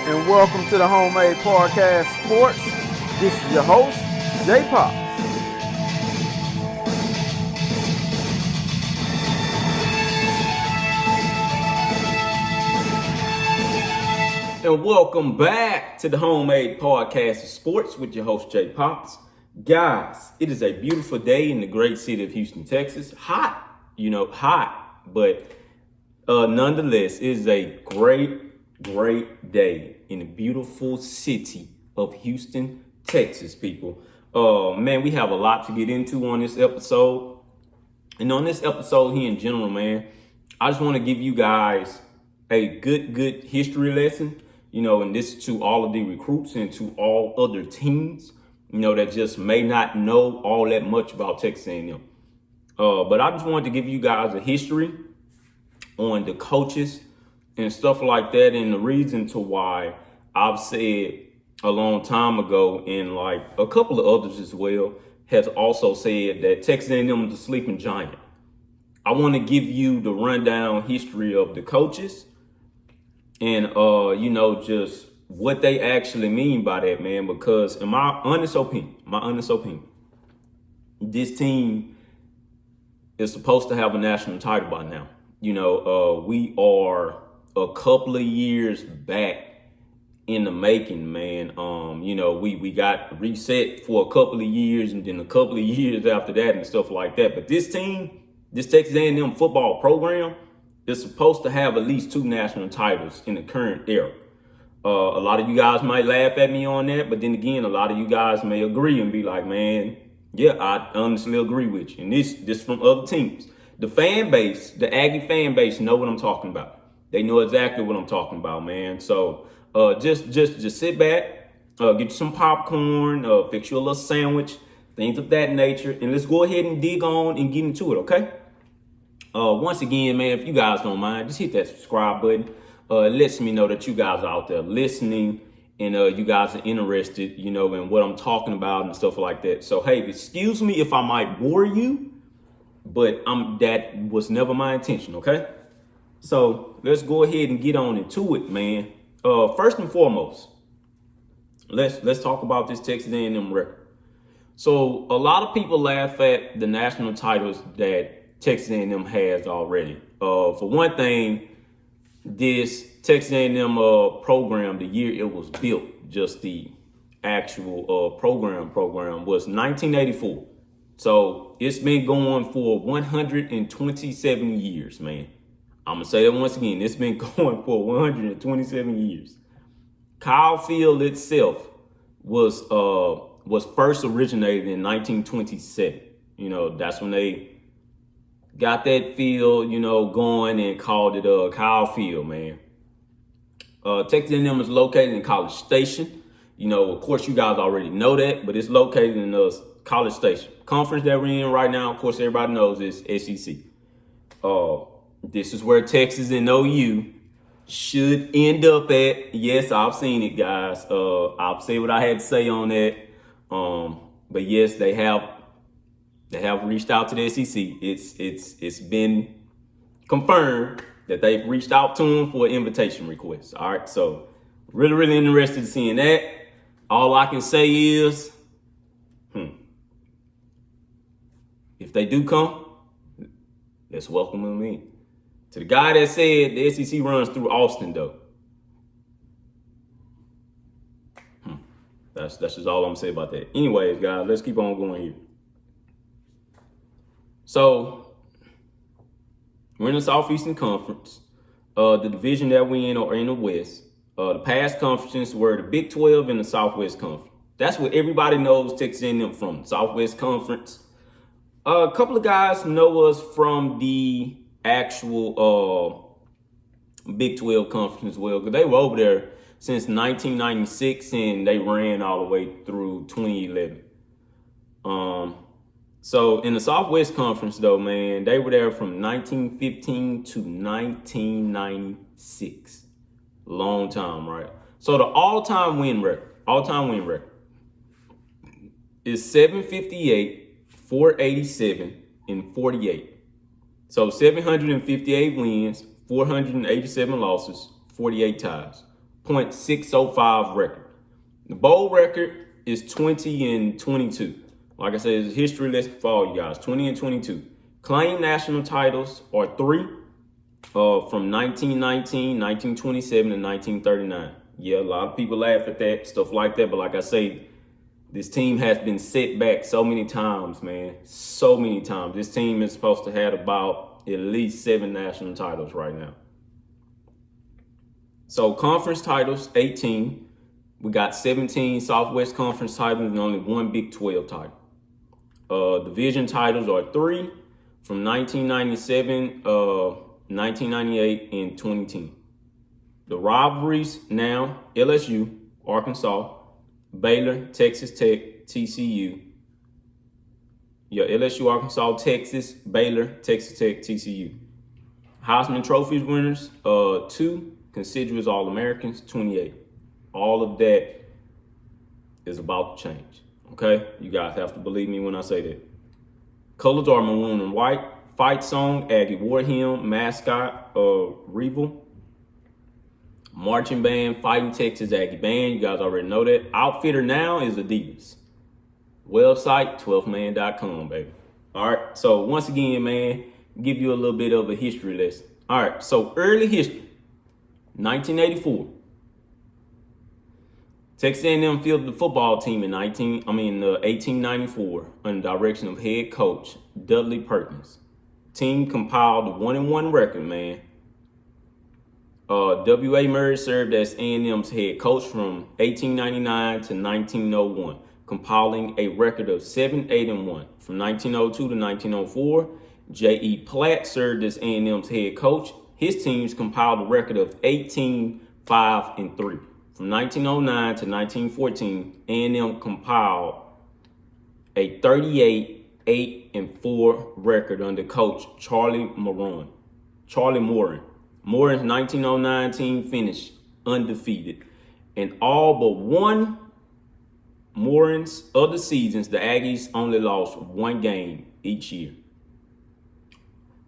and welcome to the Homemade Podcast Sports. This is your host, J Pops. And welcome back to the Homemade Podcast of Sports with your host, J Pops. Guys, it is a beautiful day in the great city of Houston, Texas. Hot, but nonetheless, it is a great day in the beautiful city of Houston, Texas, people. Man, we have a lot to get into on this episode. And on this episode here in general, man, I just want to give you guys a good history lesson, and this to all of the recruits and to all other teams, that just may not know all that much about Texas A&M. But I just wanted to give you guys a history on the coaches and stuff like that, and the reason to why I've said a long time ago, and like a couple of others as well, has also said that Texas A&M is a sleeping giant. I want to give you the rundown history of the coaches and, just what they actually mean by that, man, because in my honest opinion, this team is supposed to have a national title by now. We are a couple of years back in the making, man. We got reset for a couple of years and then a couple of years after that and stuff like that. But this team, this Texas A&M football program, is supposed to have at least 2 national titles in the current era. A lot of you guys might laugh at me on that, but then again, a lot of you guys may agree and be like, man, yeah, I honestly agree with you. And this from other teams. The fan base, the Aggie fan base, know what I'm talking about. They know exactly what I'm talking about, man. So just sit back, get you some popcorn, fix you a little sandwich, things of that nature, and let's go ahead and dig on and get into it, okay? Once again, man, if you guys don't mind, just hit that subscribe button. It lets me know that you guys are out there listening and you guys are interested, in what I'm talking about and stuff like that. So, hey, excuse me if I might bore you, but that was never my intention, okay? So let's go ahead and get on into it, man. First and foremost, let's talk about this Texas A&M record. So a lot of people laugh at the national titles that Texas A&M has already. For one thing, this Texas A&M program, the year it was built, just the actual program was 1984. So it's been going for 127 years, man. I'm going to say that once again. It's been going for 127 years. Kyle Field itself was first originated in 1927. That's when they got that field, going and called it Kyle Field, man. Texas A&M is located in College Station. Of course, you guys already know that, but it's located in College Station. Conference that we're in right now, of course, everybody knows is SEC. This is where Texas and OU should end up at. Yes, I've seen it, guys. I'll say what I had to say on that. But yes, they have reached out to the SEC. It's been confirmed that they've reached out to them for an invitation request. All right, so really interested in seeing that. All I can say is, if they do come, let's welcome them in. To the guy that said the SEC runs through Austin, though. That's just all I'm gonna say about that. Anyways, guys, let's keep on going here. So we're in the Southeastern Conference. The division that we're in are in the West. The past conferences were the Big 12 and the Southwest Conference. That's what everybody knows Texas A&M from, Southwest Conference. A couple of guys know us from the actual Big 12 Conference as well, because they were over there since 1996 and they ran all the way through 2011. So in the Southwest Conference, though, man, they were there from 1915 to 1996. Long time, right? So the all-time win record is 758, 487, and 48. So 758 wins, 487 losses, 48 ties. .605 record. The bowl record is 20-22. Like I said, it's a history lesson for all you guys. 20-22. Claimed national titles are 3 from 1919, 1927, and 1939. Yeah, a lot of people laugh at that, stuff like that. But like I say, this team has been set back so many times, man. So many times. This team is supposed to have about at least 7 national titles right now. So conference titles, 18. We got 17 Southwest Conference titles and only 1 Big 12 title. Division titles are 3 from 1997, 1998, and 2010. The rivalries now, LSU, Arkansas, Baylor, Texas Tech, TCU. Yeah, LSU, Arkansas, Texas, Baylor, Texas Tech, TCU. Heisman Trophies winners, 2. Conspicuous All-Americans, 28. All of that is about to change, okay? You guys have to believe me when I say that. Colors are maroon and white. Fight song, Aggie War Hymn. Mascot, Rival. Marching band, Fighting Texas Aggie Band. You guys already know that. Outfitter now is Adidas. Website, 12man.com, baby. All right, so once again, man, give you a little bit of a history lesson. All right, so early history. 1984. Texas A&M fielded the football team in 1894 under the direction of head coach Dudley Perkins. Team compiled a 1-1 record, man. W.A. Murray served as A&M's head coach from 1899 to 1901, compiling a record of 7-8-1. From 1902 to 1904, J.E. Platt served as A&M's head coach. His teams compiled a record of 18-5-3. From 1909 to 1914, A&M compiled a 38-8-4 record under coach Charlie Moran. Moran's 1909 team finished undefeated. In all but one Moran's other seasons, the Aggies only lost 1 game each year.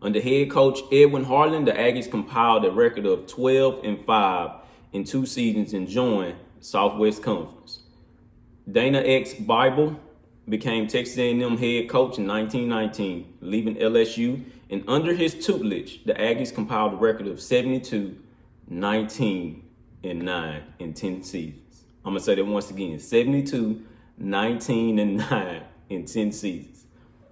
Under head coach Edwin Harlan, the Aggies compiled a record of 12-5 in 2 seasons and joined Southwest Conference. Dana X. Bible became Texas A&M head coach in 1919, leaving LSU, and under his tutelage, the Aggies compiled a record of 72-19-9 in 10 seasons. I'm gonna say that once again: 72-19-9 in 10 seasons.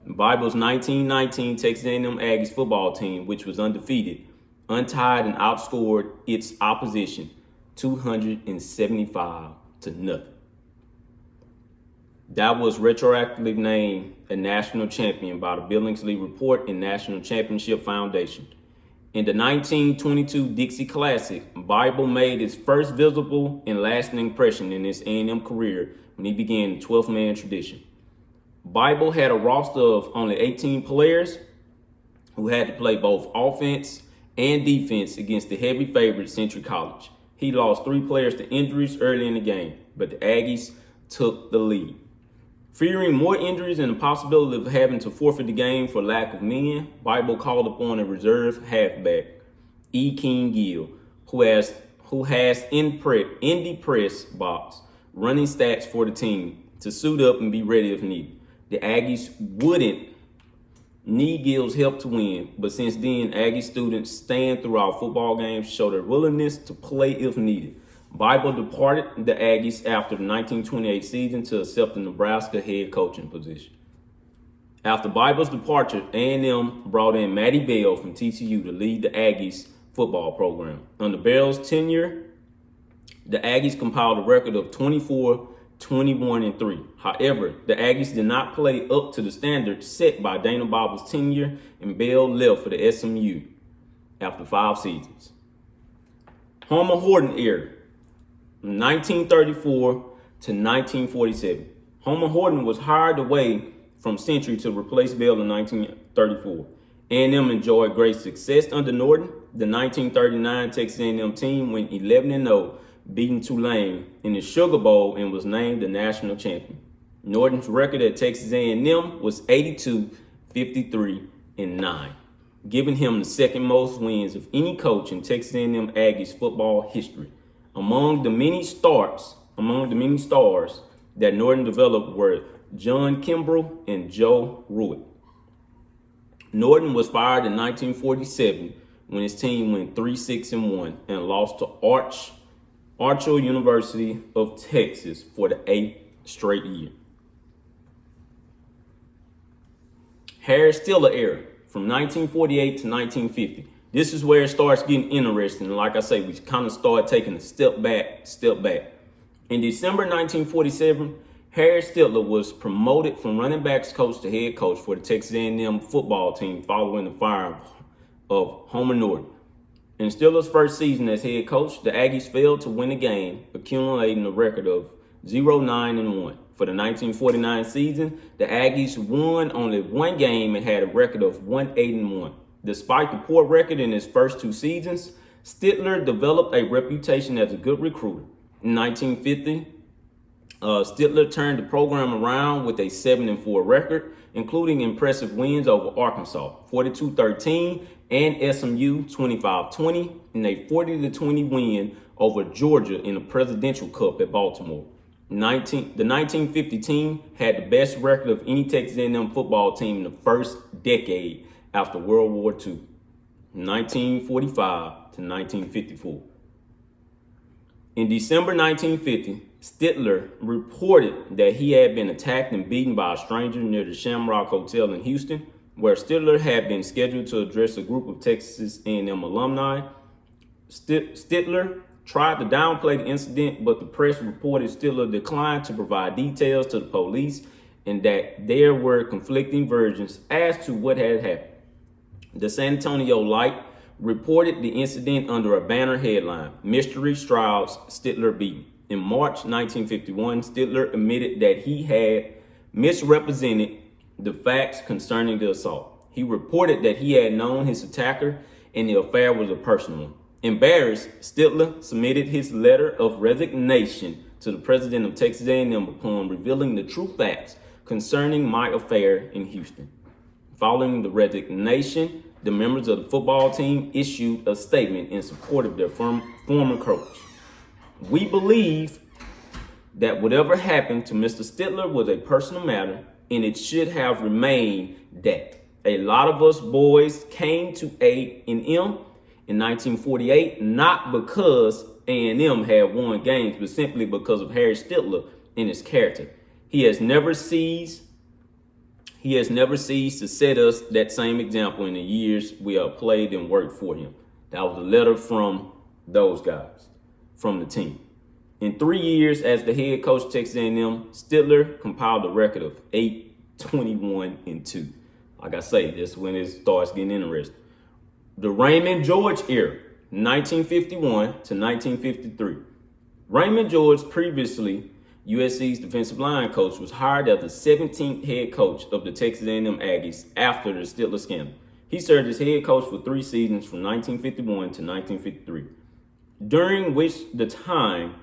Bible's 1919 Texas A&M Aggies football team, which was undefeated, untied and outscored its opposition 275-0. That was retroactively named a national champion by the Billingsley Report and National Championship Foundation. In the 1922 Dixie Classic, Bible made his first visible and lasting impression in his A&M career when he began the 12th man tradition. Bible had a roster of only 18 players who had to play both offense and defense against the heavy favorite Century College. He lost 3 players to injuries early in the game, but the Aggies took the lead. Fearing more injuries and the possibility of having to forfeit the game for lack of men, Bible called upon a reserve halfback, E. King Gill, who has in the press box running stats for the team to suit up and be ready if needed. The Aggies wouldn't need Gill's help to win, but since then, Aggie students stand throughout football games to show their willingness to play if needed. Bible departed the Aggies after the 1928 season to accept the Nebraska head coaching position. After Bible's departure, A&M brought in Matty Bell from TCU to lead the Aggies football program. Under Bell's tenure, the Aggies compiled a record of 24-21-3. However, the Aggies did not play up to the standards set by Dana Bible's tenure, and Bell left for the SMU after 5 seasons. Homer Horton era, 1934 to 1947. Homer Horton was hired away from Century to replace Bell in 1934. A&M enjoyed great success under Norton. The 1939 Texas A&M team went 11-0, beating Tulane in the Sugar Bowl and was named the national champion. Norton's record at Texas A&M was 82-53-9, giving him the second most wins of any coach in Texas A&M Aggies football history. Among the many stars that Norton developed were John Kimbrell and Joe Ruick. Norton was fired in 1947 when his team went 3-6-1 and lost to Archer University of Texas for the 8th straight year. Harry Stiller era from 1948 to 1950. This is where it starts getting interesting. And like I say, we kind of start taking a step back. In December 1947, Harry Stiller was promoted from running backs coach to head coach for the Texas A&M football team following the fire of Homer Norton. In Stiller's first season as head coach, the Aggies failed to win a game, accumulating a record of 0-9-1. For the 1949 season, the Aggies won only one game and had a record of 1-8-1. Despite the poor record in his first two seasons, Stiller developed a reputation as a good recruiter. In 1950, Stiller turned the program around with a 7-4 record, including impressive wins over Arkansas, 42-13, and SMU 25-20, and a 40-20 win over Georgia in the Presidential Cup at Baltimore. The 1950 team had the best record of any Texas A&M football team in the first decade after World War II, 1945 to 1954. In December 1950, Stiller reported that he had been attacked and beaten by a stranger near the Shamrock Hotel in Houston, where Stiller had been scheduled to address a group of Texas A&M alumni. Stiller tried to downplay the incident, but the press reported Stiller declined to provide details to the police and that there were conflicting versions as to what had happened. The San Antonio Light reported the incident under a banner headline, "Mystery Shrouds Stiller Beaten." In March 1951, Stiller admitted that he had misrepresented the facts concerning the assault. He reported that he had known his attacker and the affair was a personal one. Embarrassed, Stiller submitted his letter of resignation to the president of Texas A&M upon revealing the true facts concerning my affair in Houston. Following the resignation, the members of the football team issued a statement in support of their former coach. "We believe that whatever happened to Mr. Stiller was a personal matter, and it should have remained that. A lot of us boys came to A&M in 1948, not because A&M had won games, but simply because of Harry Stiller and his character. He has never ceased to set us that same example in the years we have played and worked for him." That was a letter from those guys, from the team. In 3 years as the head coach of Texas A&M, Stiller compiled a record of 8-21-2. Like I say, this is when it starts getting interesting. The Raymond George era, 1951 to 1953. Raymond George, previously USC's defensive line coach, was hired as the 17th head coach of the Texas A&M Aggies after the Stiller scandal. He served as head coach for 3 seasons from 1951 to 1953, during which time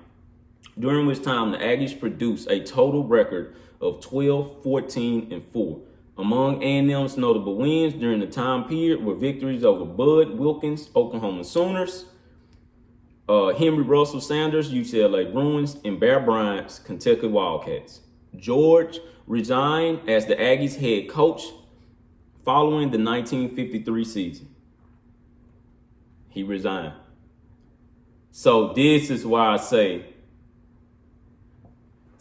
the Aggies produced a total record of 12-14-4. Among A&M's notable wins during the time period were victories over Bud Wilkins' Oklahoma Sooners, Henry Russell Sanders' UCLA Bruins, and Bear Bryant's Kentucky Wildcats. George resigned as the Aggies head coach following the 1953 season. He resigned. So this is why I say,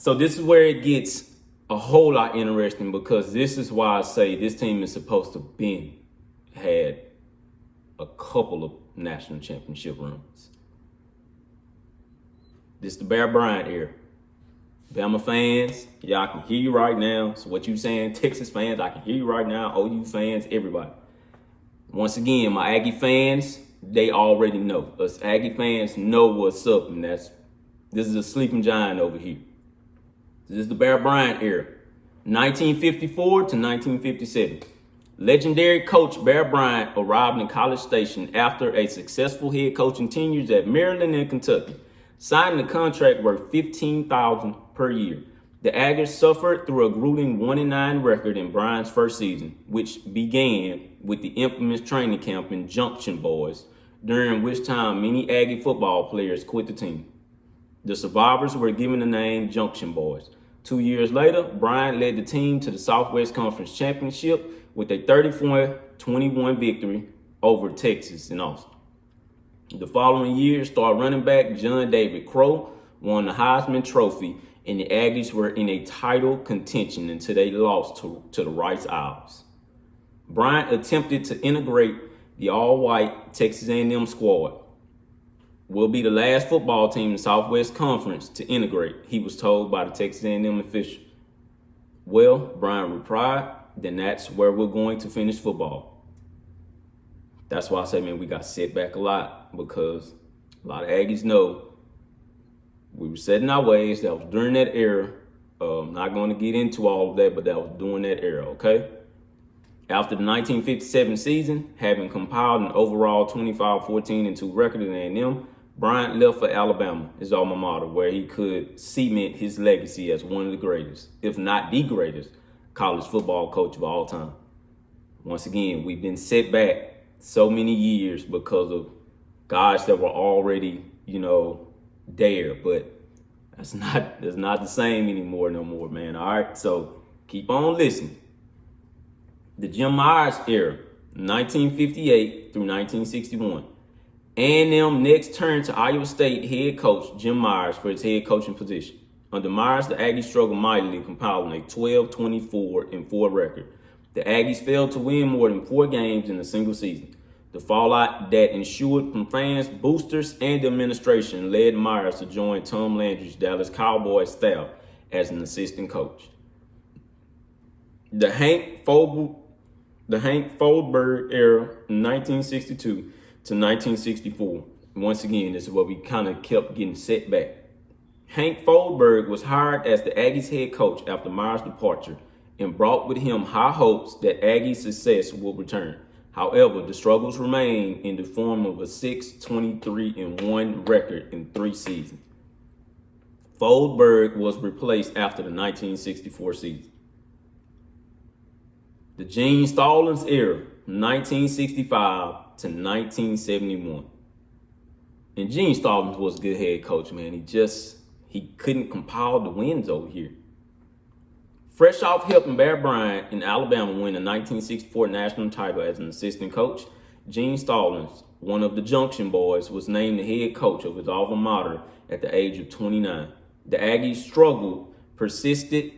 this is where it gets a whole lot interesting, because this is why I say this team is supposed to had a couple of national championship runs. This is the Bear Bryant era. Bama fans, y'all can hear you right now. So what you saying, Texas fans, I can hear you right now. OU fans, everybody. Once again, my Aggie fans, they already know. Us Aggie fans know what's up, and this is a sleeping giant over here. This is the Bear Bryant era, 1954 to 1957. Legendary coach Bear Bryant arrived in College Station after a successful head coaching tenures at Maryland and Kentucky, signing a contract worth $15,000 per year. The Aggies suffered through a grueling 1-9 record in Bryant's first season, which began with the infamous training camp in Junction Boys, during which time many Aggie football players quit the team. The survivors were given the name Junction Boys. 2 years later, Bryant led the team to the Southwest Conference Championship with a 34-21 victory over Texas in Austin. The following year, star running back John David Crow won the Heisman Trophy, and the Aggies were in a title contention until they lost to the Rice Owls. Bryant attempted to integrate the all-white Texas A&M squad. Will be the last football team in the Southwest Conference to integrate, he was told by the Texas A&M official. Well, Bryant replied, then that's where we're going to finish football. That's why I say, man, we got set back a lot, because a lot of Aggies know we were set in our ways. That was during that era. Not going to get into all of that, but that was during that era, okay? After the 1957 season, having compiled an overall 25-14-2 record in A&M, Bryant left for Alabama, his alma mater, where he could cement his legacy as one of the greatest, if not the greatest, college football coach of all time. Once again, we've been set back so many years because of guys that were already, there, but that's not the same anymore no more, man. All right, so keep on listening. The Jim Myers era, 1958 through 1961. A&M next turned to Iowa State head coach Jim Myers for his head coaching position. Under Myers, the Aggies struggled mightily, compiling a 12-24-4 record. The Aggies failed to win more than 4 games in a single season. The fallout that ensued from fans, boosters, and the administration led Myers to join Tom Landry's Dallas Cowboys staff as an assistant coach. The Hank Foldberg era, 1962 to 1964. Once again, this is where we kind of kept getting set back. Hank Foldberg was hired as the Aggies head coach after Myers' departure and brought with him high hopes that Aggies' success would return. However, the struggles remain in the form of a 6-23-1 record in 3 seasons. Foldberg was replaced after the 1964 season. The Gene Stallings era, 1965 to 1971. And Gene Stallings was a good head coach, man. He couldn't compile the wins over here. Fresh off helping Bear Bryant in Alabama win the 1964 national title as an assistant coach, Gene Stallings, one of the Junction Boys, was named the head coach of his alma mater at the age of 29. The Aggies struggled, persisted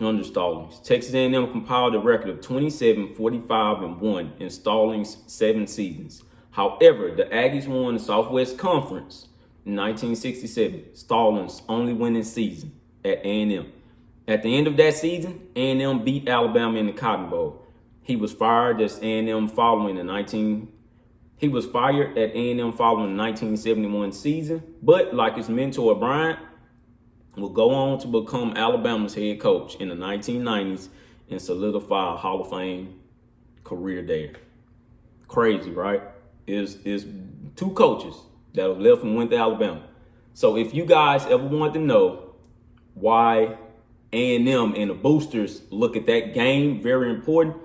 under Stallings. Texas A&M compiled a record of 27-45-1 in Stallings' 7 seasons. However, the Aggies won the Southwest Conference in 1967, Stallings' only winning season at A&M. At the end of that season, A&M beat Alabama in the Cotton Bowl. He was fired at A&M following the 1971 season, but like his mentor Bryant, will go on to become Alabama's head coach in the 1990s and solidify a Hall of Fame career there. Crazy, right? Is 2 coaches that have left and went to Alabama. So if you guys ever want to know why A&M and the boosters look at that game very important,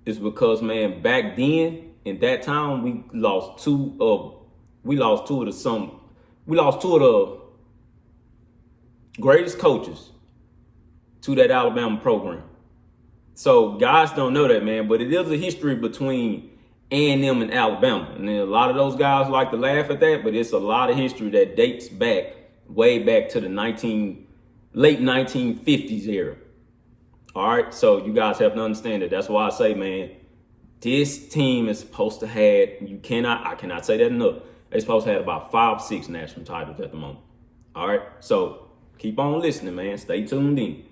is because, man, back then in that time we lost two of the greatest coaches to that Alabama program. So guys don't know that, man, but it is a history between A&M and Alabama. And then a lot of those guys like to laugh at that, but it's a lot of history that dates back, way back to the late 1950s era. All right, so you guys have to understand that. That's why I say, man, this team is supposed to have, I cannot say that enough. They're supposed to have about 5-6 national titles at the moment. All right, so keep on listening, man. Stay tuned in.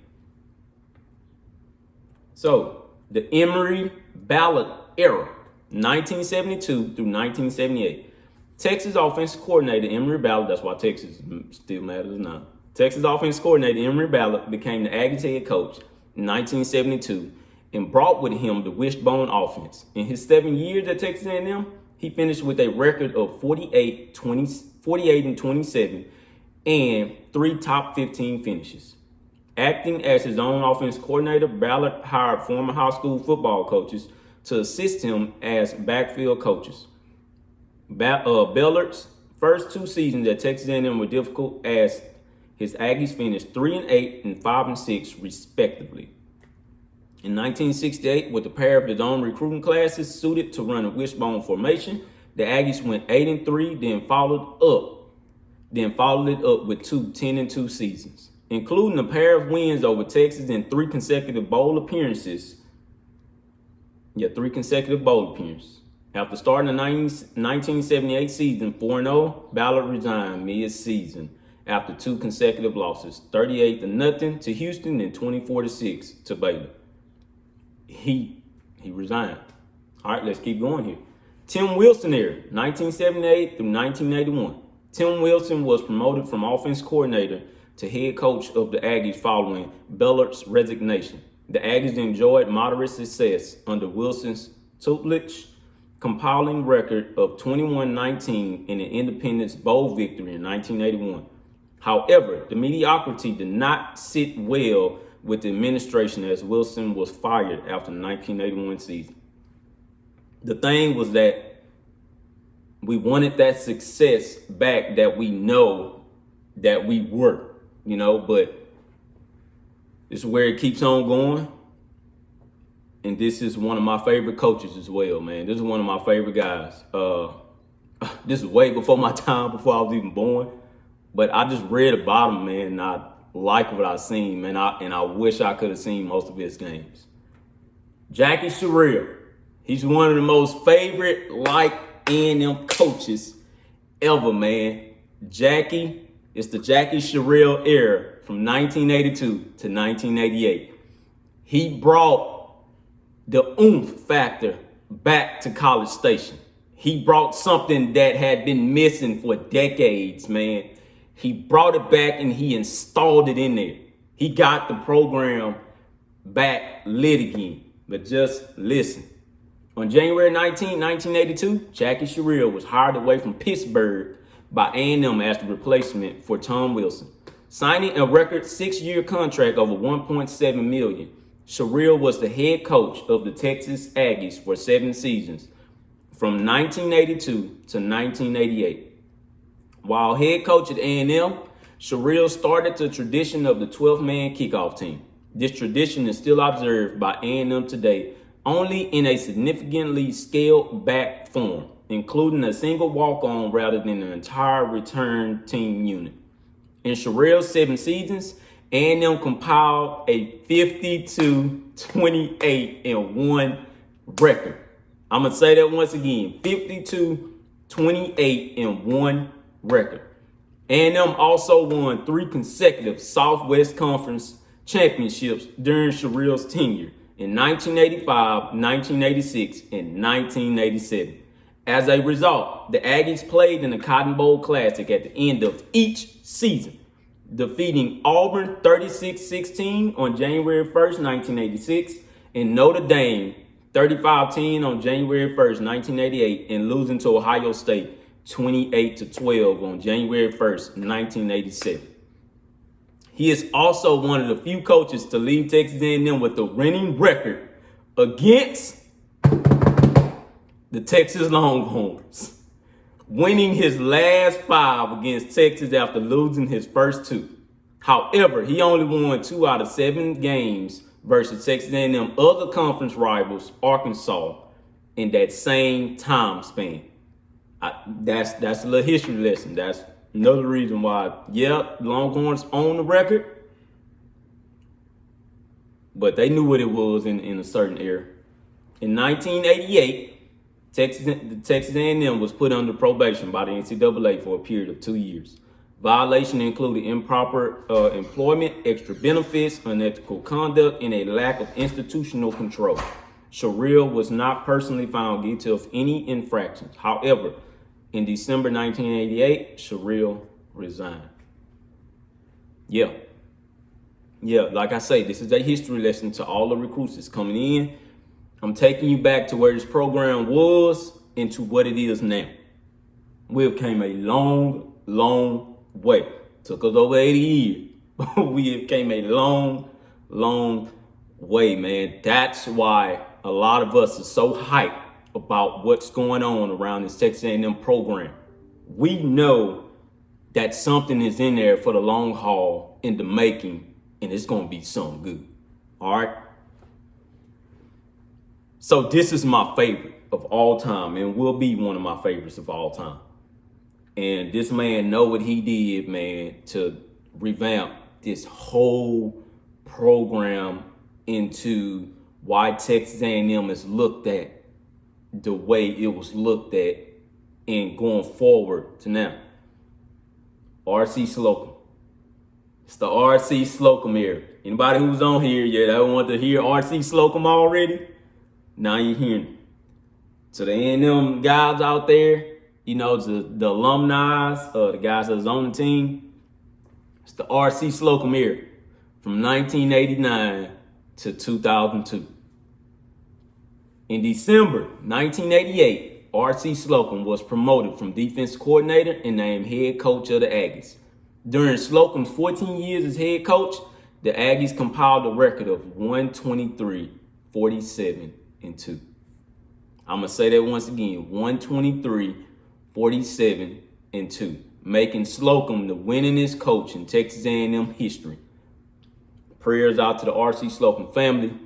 So the Emory Ballard era, 1972 through 1978. Texas offensive coordinator Emory Ballard, that's why Texas still matters now. Texas offensive coordinator Emory Ballard became the Aggies head coach in 1972 and brought with him the wishbone offense. In his 7 years at Texas A&M, he finished with a record of 48-27 and 3 top 15 finishes. Acting as his own offense coordinator, Ballard hired former high school football coaches to assist him as backfield coaches. Ballard's first 2 seasons at Texas A&M were difficult as His Aggies finished 3-8 and 5-6 respectively. In 1968, with a pair of his own recruiting classes suited to run a wishbone formation, the Aggies went 8-3, then followed it up with two 10-2 seasons, including a pair of wins over Texas and three consecutive bowl appearances. After starting the 1978 season 4-0, Ballard resigned mid-season after two consecutive losses, 38-0 to Houston and 24-6 to Baylor. He resigned. All right, let's keep going here. Tim Wilson era, 1978 through 1981. Tim Wilson was promoted from offense coordinator to head coach of the Aggies following Ballard's resignation. The Aggies enjoyed moderate success under Wilson's tutelage, compiling record of 21-19 in an Independence Bowl victory in 1981. However, the mediocrity did not sit well with the administration as Wilson was fired after the 1981 season. The thing was that we wanted that success back that we know that we were, but this is where it keeps on going. And this is one of my favorite coaches as well, man. This is one of my favorite guys. This is way before my time, before I was even born. But I just read about him, man, and I like what I've seen, man. And I wish I could have seen most of his games. Jackie Sherrill. He's one of the most favorite A&M coaches ever, man. Jackie, it's the Jackie Sherrill era from 1982 to 1988. He brought the oomph factor back to College Station. He brought something that had been missing for decades, man. He brought it back and he installed it in there. He got the program back lit again. But just listen. On January 19, 1982, Jackie Sherrill was hired away from Pittsburgh by A&M as the replacement for Tom Wilson, signing a record 6-year contract over $1.7 million. Sherrill was the head coach of the Texas Aggies for 7 seasons, from 1982 to 1988. While head coach at A&M, Sherrill started the tradition of the 12-man kickoff team. This tradition is still observed by A&M today, only in a significantly scaled-back form, including a single walk-on rather than an entire return team unit. In Sherrill's 7 seasons, A&M compiled a 52-28-1 record. I'm going to say that once again, 52-28-1 record. A&M also won 3 consecutive Southwest Conference championships during Sherrill's tenure in 1985, 1986, and 1987. As a result, the Aggies played in the Cotton Bowl Classic at the end of each season, defeating Auburn 36-16 on January 1st, 1986, and Notre Dame 35-10 on January 1st, 1988, and losing to Ohio State 28-12 on January 1st, 1987. He is also one of the few coaches to leave Texas A&M with a winning record against the Texas Longhorns, winning his last 5 against Texas after losing his first 2. However, he only won 2 out of 7 games versus Texas A&M other conference rivals, Arkansas, in that same time span. That's a little history lesson. That's another reason why, Longhorns own the record, but they knew what it was in a certain era. In 1988, Texas A&M was put under probation by the NCAA for a period of 2 years. Violation included improper employment, extra benefits, unethical conduct, and a lack of institutional control. Sherrill was not personally found guilty of any infractions. However, in December 1988, Sherrill resigned. Like I say, this is a history lesson to all the recruits that's coming in. I'm taking you back to where this program was and to what it is now. We've came a long, long way. Took us over 80 years. We have came a long, long way, man. That's why a lot of us are so hyped about what's going on around this Texas A&M program. We know that something is in there for the long haul in the making, and it's going to be something good. All right. So this is my favorite of all time and will be one of my favorites of all time. And this man know what he did, man, to revamp this whole program into why Texas A&M is looked at the way it was looked at and going forward to now. R.C. Slocum. It's the R.C. Slocum era. Anybody who's on here yet, I want to hear R.C. Slocum already? Now you're hearing it. So the A&M guys out there, you know, the alumni, the guys that's on the team, it's the R.C. Slocum era from 1989 to 2002. In December 1988, R.C. Slocum was promoted from defense coordinator and named head coach of the Aggies. During Slocum's 14 years as head coach, the Aggies compiled a record of 123, 47, and 2. I'm going to say that once again, 123, 47, and 2, making Slocum the winningest coach in Texas A&M history. Prayers out to the R.C. Slocum family.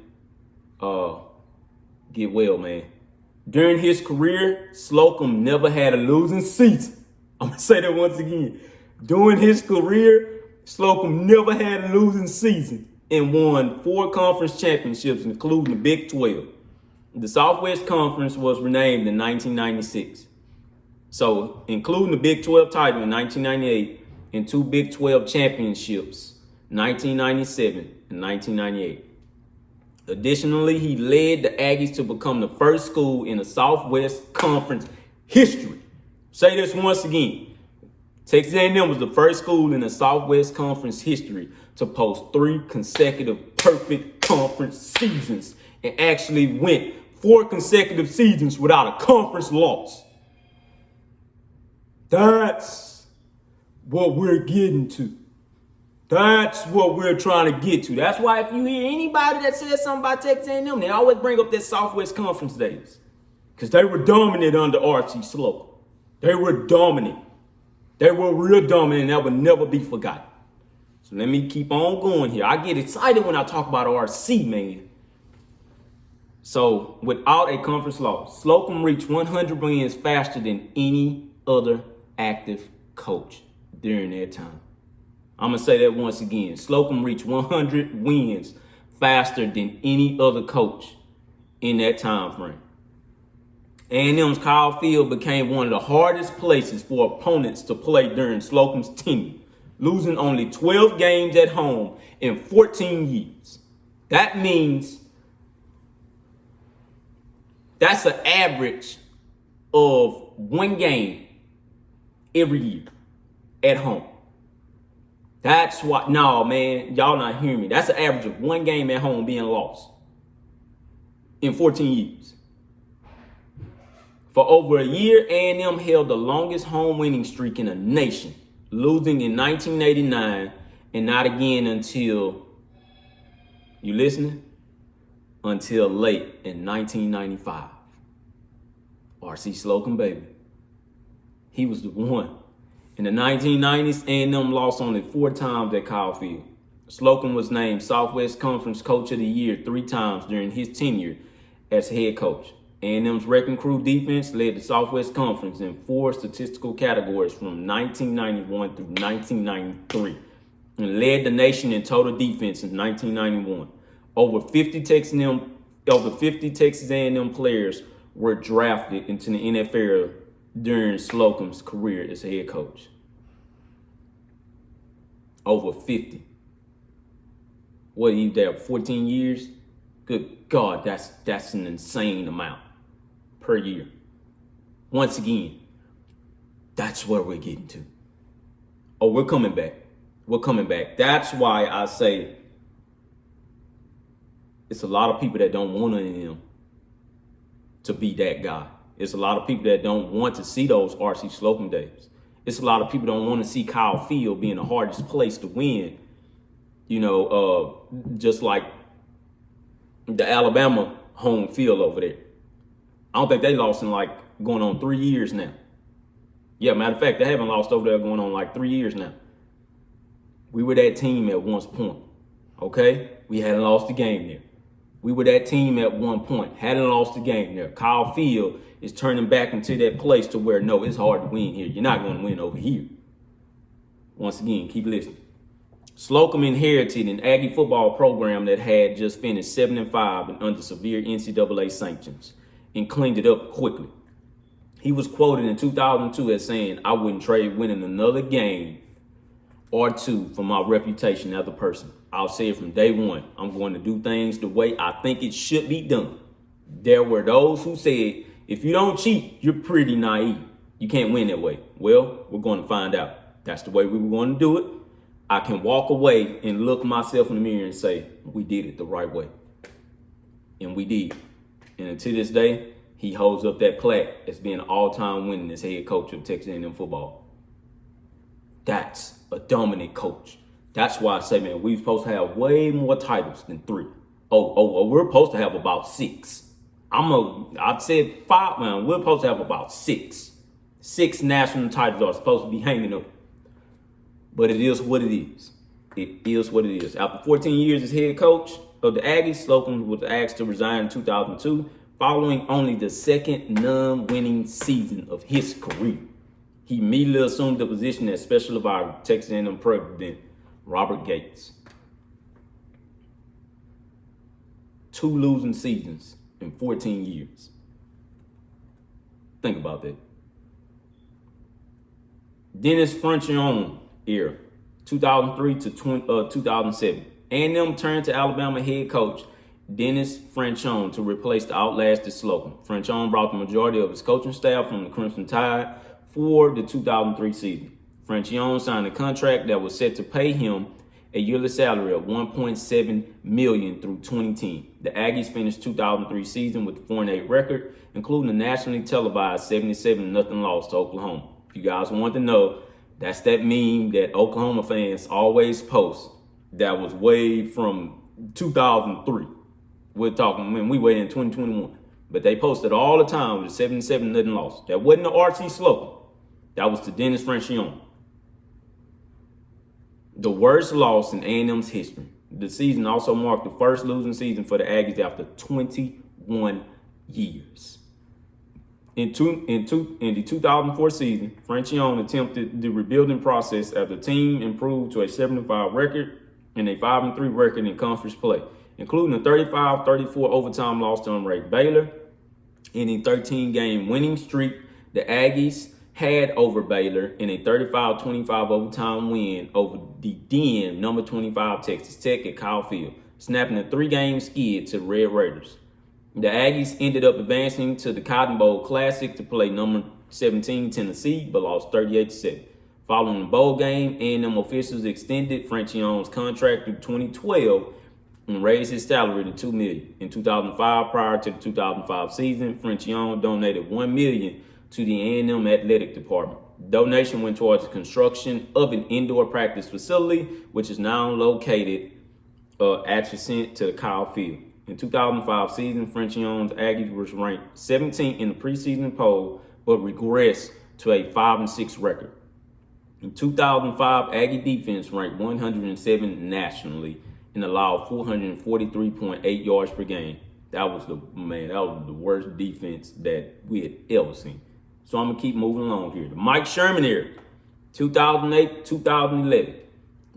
Get well, man. During his career, Slocum never had a losing season. I'm going to say that once again. During his career, Slocum never had a losing season and won 4 conference championships, including the Big 12. The Southwest Conference was renamed in 1996. So, including the Big 12 title in 1998 and 2 Big 12 championships, 1997 and 1998. Additionally, he led the Aggies to become the first school in the Southwest Conference history. Say this once again. Texas A&M was the first school in the Southwest Conference history to post 3 consecutive perfect conference seasons and actually went 4 consecutive seasons without a conference loss. That's what we're getting to. That's what we're trying to get to. That's why if you hear anybody that says something about Texas A&M, they always bring up their Southwest Conference days. Because they were dominant under R.C. Slocum. They were dominant. They were real dominant, and that would never be forgotten. So let me keep on going here. I get excited when I talk about R.C., man. So without a conference loss, Slocum reached 100 wins faster than any other active coach during that time. I'm going to say that once again. Slocum reached 100 wins faster than any other coach in that time frame. A&M's Kyle Field became one of the hardest places for opponents to play during Slocum's tenure, losing only 12 games at home in 14 years. That means that's an average of 1 game every year at home. That's what, no, man, y'all not hearing me. That's an average of 1 game at home being lost in 14 years. For over a year, A&M held the longest home winning streak in the nation, losing in 1989 and not again until, you listening? Until late in 1995. R.C. Slocum, baby. He was the one. In the 1990s, A&M lost only 4 times at Kyle Field. Slocum was named Southwest Conference Coach of the Year 3 times during his tenure as head coach. A&M's Wrecking Crew defense led the Southwest Conference in 4 statistical categories from 1991 through 1993 and led the nation in total defense in 1991. Over 50 Texas A&M players were drafted into the NFL during Slocum's career as head coach. Over 50. What, he there 14 years? Good God, that's an insane amount per year. Once again, that's where we're getting to. Oh, we're coming back. We're coming back. That's why I say it's a lot of people that don't want him to be that guy. It's a lot of people that don't want to see those R.C. Slocum days. It's a lot of people that don't want to see Kyle Field being the hardest place to win. You know, just like the Alabama home field over there. I don't think they lost in like going on 3 years now. Yeah, matter of fact, they haven't lost over there going on like 3 years now. We were that team at one point, okay? We hadn't lost a game there. We were that team at one point, hadn't lost a game there. Kyle Field is turning back into that place to where, no, it's hard to win here. You're not going to win over here. Once again, keep listening. Slocum inherited an Aggie football program that had just finished 7-5 and under severe NCAA sanctions and cleaned it up quickly. He was quoted in 2002 as saying, "I wouldn't trade winning another game or two for my reputation as a person. I'll say it from day one. I'm going to do things the way I think it should be done." There were those who said, if you don't cheat, you're pretty naive. You can't win that way. Well, we're going to find out. That's the way we were going to do it. I can walk away and look myself in the mirror and say, we did it the right way. And we did. And to this day, he holds up that plaque as being an all-time winningest head coach of Texas A&M football. That's a dominant coach. That's why I say, man, we're supposed to have way more titles than 3. We're supposed to have about 6. I said 5, man. We're supposed to have about 6. 6 national titles are supposed to be hanging up. But it is what it is. It is what it is. After 14 years as head coach of the Aggies, Slocum was asked to resign in 2002, following only the second non-winning season of his career. He immediately assumed the position as special advisor to Texas A&M president Robert Gates. 2 losing seasons in 14 years. Think about that. Dennis Franchione era, 2003 to 2007. A&M turned to Alabama head coach Dennis Franchione to replace the outlasted Slocum. Franchione brought the majority of his coaching staff from the Crimson Tide for the 2003 season. Franchione signed a contract that was set to pay him a yearly salary of $1.7 million through 2010. The Aggies finished 2003 season with a 4-8 record, including a nationally televised 77-0 loss to Oklahoma. If you guys want to know, that's that meme that Oklahoma fans always post that was way from 2003. We're talking when we were in 2021. But they posted all the time with a 77-0 loss. That wasn't the R.C. Slocum. That was to Dennis Franchione. The worst loss in A&M's history. The season also marked the first losing season for the Aggies after 21 years. In the 2004 season, Franchione attempted the rebuilding process as the team improved to a 7-5 record and a 5-3 record in conference play, including a 35-34 overtime loss to unranked Baylor. In a 13-game winning streak, the Aggies had over Baylor in a 35-25 overtime win over the then number 25 Texas Tech at Kyle Field, snapping a 3-game skid to the Red Raiders. The Aggies ended up advancing to the Cotton Bowl Classic to play number 17 Tennessee, but lost 38-7. Following the bowl game, A&M officials extended Franchione's contract through 2012 and raised his salary to $2 million. In 2005, prior to the 2005 season, Franchione donated $1 million to the A&M athletic department. The donation went towards the construction of an indoor practice facility, which is now located adjacent to the Kyle Field. In 2005 season, Franchione's Aggies was ranked 17th in the preseason poll, but regressed to a 5-6 record. In 2005, Aggie defense ranked 107 nationally and allowed 443.8 yards per game. That was the worst defense that we had ever seen. So I'm gonna keep moving along here. The Mike Sherman era, 2008-2011.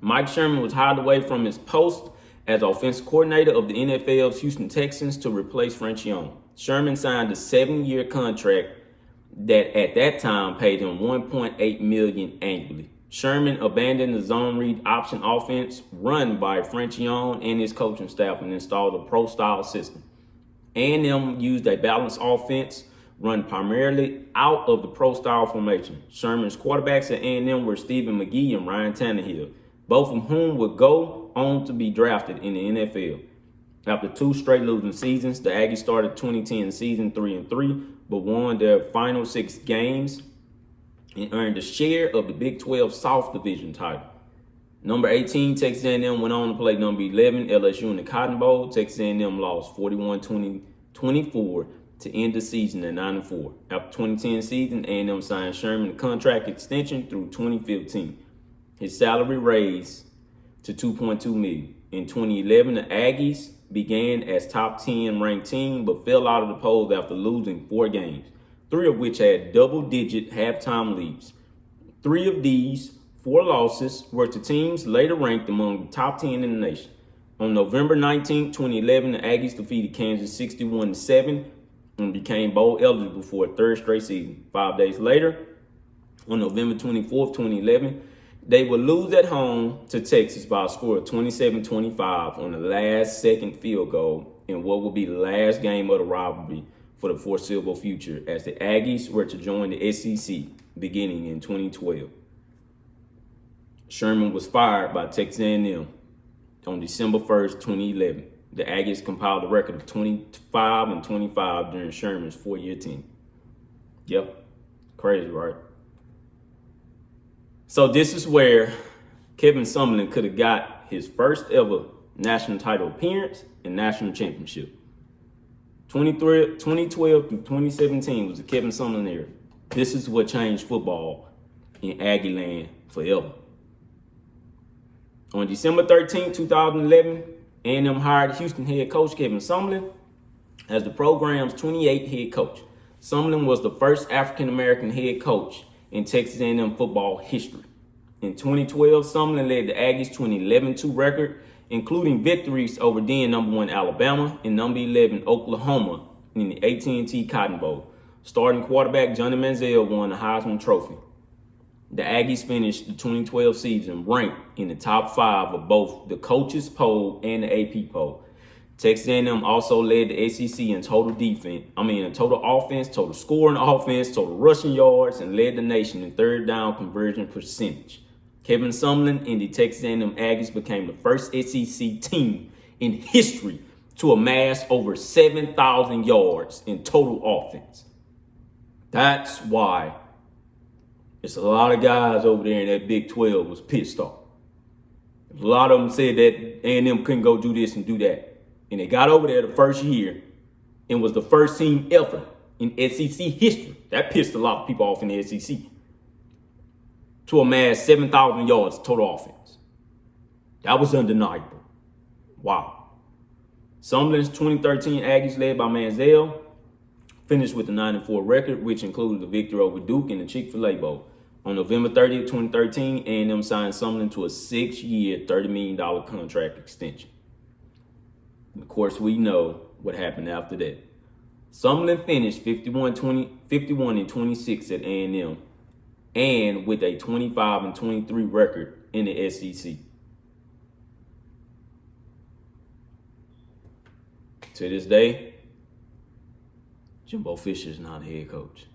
Mike Sherman was hired away from his post as offensive coordinator of the NFL's Houston Texans to replace Franchione. Sherman signed a 7-year contract that at that time paid him $1.8 million annually. Sherman abandoned the zone read option offense run by Franchione and his coaching staff and installed a pro-style system. A&M used a balanced offense run primarily out of the pro-style formation. Sherman's quarterbacks at A&M were Stephen McGee and Ryan Tannehill, both of whom would go on to be drafted in the NFL. After 2 straight losing seasons, the Aggies started 2010 season 3-3, but won their final 6 games and earned a share of the Big 12 South Division title. Number 18, Texas A&M went on to play number 11, LSU in the Cotton Bowl. Texas A&M lost 41-24 to end the season at 9-4. After 2010 season, A&M signed Sherman a contract extension through 2015. His salary raised to $2.2 million. In 2011, the Aggies began as top 10 ranked team, but fell out of the polls after losing 4 games, 3 of which had double-digit halftime leads. 3 of these 4 losses were to teams later ranked among the top 10 in the nation. On November 19, 2011, the Aggies defeated Kansas 61-7 and became bowl eligible for a 3rd straight season. 5 days later, on November 24, 2011, they would lose at home to Texas by a score of 27-25 on the last-second field goal in what would be the last game of the rivalry for the foreseeable future, as the Aggies were to join the SEC beginning in 2012. Sherman was fired by Texas A&M on December 1st, 2011. The Aggies compiled a record of 25-25 during Sherman's 4-year tenure. Yep, crazy, right? So this is where Kevin Sumlin could have got his first ever national title appearance and national championship. 2012 through 2017 was the Kevin Sumlin era. This is what changed football in Aggie land forever. On December 13, 2011, A&M hired Houston head coach Kevin Sumlin as the program's 28th head coach. Sumlin was the first African-American head coach in Texas A&M football history. In 2012, Sumlin led the Aggies to an 11-2 record, including victories over then number 1 Alabama and number 11 Oklahoma in the AT&T Cotton Bowl. Starting quarterback Johnny Manziel won the Heisman Trophy. The Aggies finished the 2012 season ranked in the top 5 of both the coaches poll and the AP poll. Texas A&M also led the SEC in total offense, total scoring offense, total rushing yards, and led the nation in 3rd down conversion percentage. Kevin Sumlin and the Texas A&M Aggies became the first SEC team in history to amass over 7,000 yards in total offense. That's why there's a lot of guys over there in that Big 12 was pissed off. A lot of them said that A&M couldn't go do this and do that. And they got over there the first year and was the first team ever in SEC history. That pissed a lot of people off in the SEC. To amass 7,000 yards total offense. That was undeniable. Wow. Sumlin's 2013 Aggies, led by Manziel, finished with a 9-4 record, which included the victory over Duke in the Chick-fil-A Bowl. On November 30th, 2013, A&M signed Sumlin to a 6-year, $30 million contract extension. And of course, we know what happened after that. Sumlin finished 51-26 at A&M and with a 25-23 record in the SEC. To this day, Jimbo Fisher is not a head coach.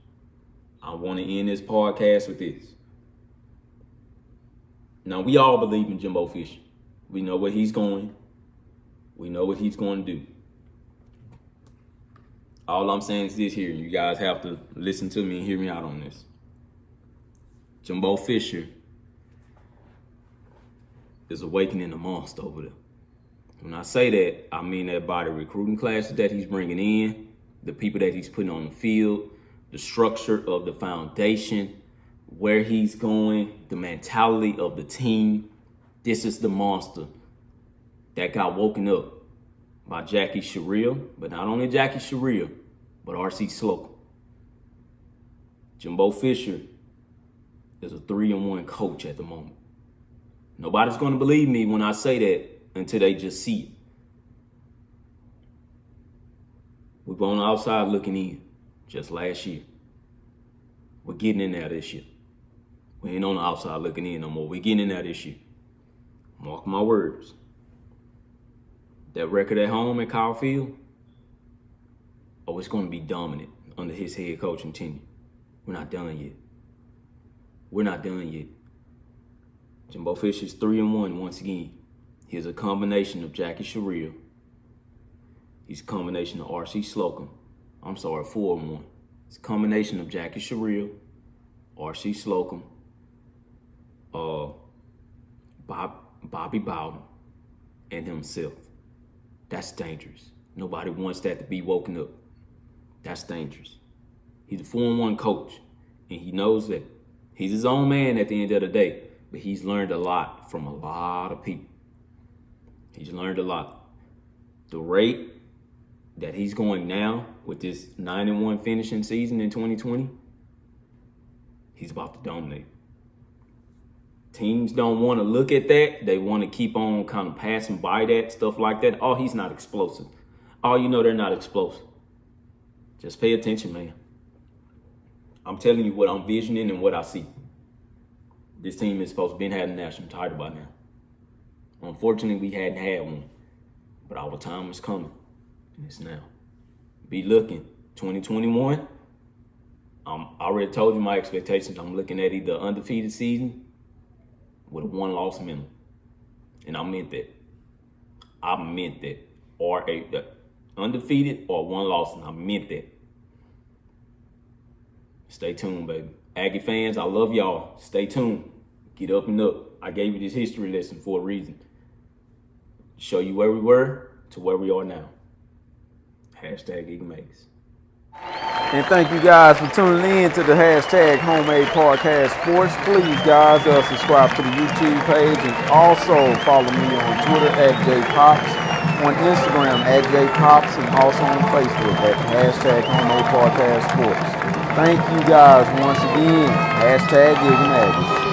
I want to end this podcast with this. Now, we all believe in Jimbo Fisher. We know where he's going. We know what he's going to do. All I'm saying is this here. You guys have to listen to me and hear me out on this. Jimbo Fisher is awakening the monster over there. When I say that, I mean that by the recruiting classes that he's bringing in, the people that he's putting on the field, the structure of the foundation, where he's going, the mentality of the team. This is the monster that got woken up by Jackie Sharia, but not only Jackie Sharia, but R.C. Slocum. Jimbo Fisher is a 3-1 coach at the moment. Nobody's going to believe me when I say that until they just see it. We were on the outside looking in just last year. We're getting in there this year. We ain't on the outside looking in no more. We're getting in there this year. Mark my words. That record at home at Kyle Field, it's going to be dominant under his head coaching tenure. We're not done yet. We're not done yet. Jimbo Fisher's 3-1 once again. He's a combination of Jackie Sharia. He's a combination of R.C. Slocum. 4-1. It's a combination of Jackie Sharia, R.C. Slocum, Bobby Bowden, and himself. That's dangerous. Nobody wants that to be woken up. That's dangerous. He's a 4-1 coach, and he knows that. He's his own man at the end of the day, but he's learned a lot from a lot of people. He's learned a lot. The rate that he's going now with this 9-1 finishing season in 2020, he's about to dominate. Teams don't want to look at that. They want to keep on kind of passing by that, stuff like that. Oh, he's not explosive. Oh, they're not explosive. Just pay attention, man. I'm telling you what I'm visioning and what I see. This team is supposed to have been had a national title by now. Unfortunately, we hadn't had one. But our time is coming. And it's now. Be looking. 2021, I already told you my expectations. I'm looking at either undefeated season with a 1-loss minimum. And I meant that. Or undefeated or 1 loss, and I meant that. Stay tuned, baby. Aggie fans, I love y'all. Stay tuned. Get up and up. I gave you this history lesson for a reason. Show you where we were to where we are now. #EagleMays. And thank you guys for tuning in to the #Homemade Podcast Sports. Please, guys, subscribe to the YouTube page and also follow me on Twitter @JPops, on Instagram @JPops, and also on Facebook at #Homemade Podcast Sports. Thank you guys once again. #EagleMays.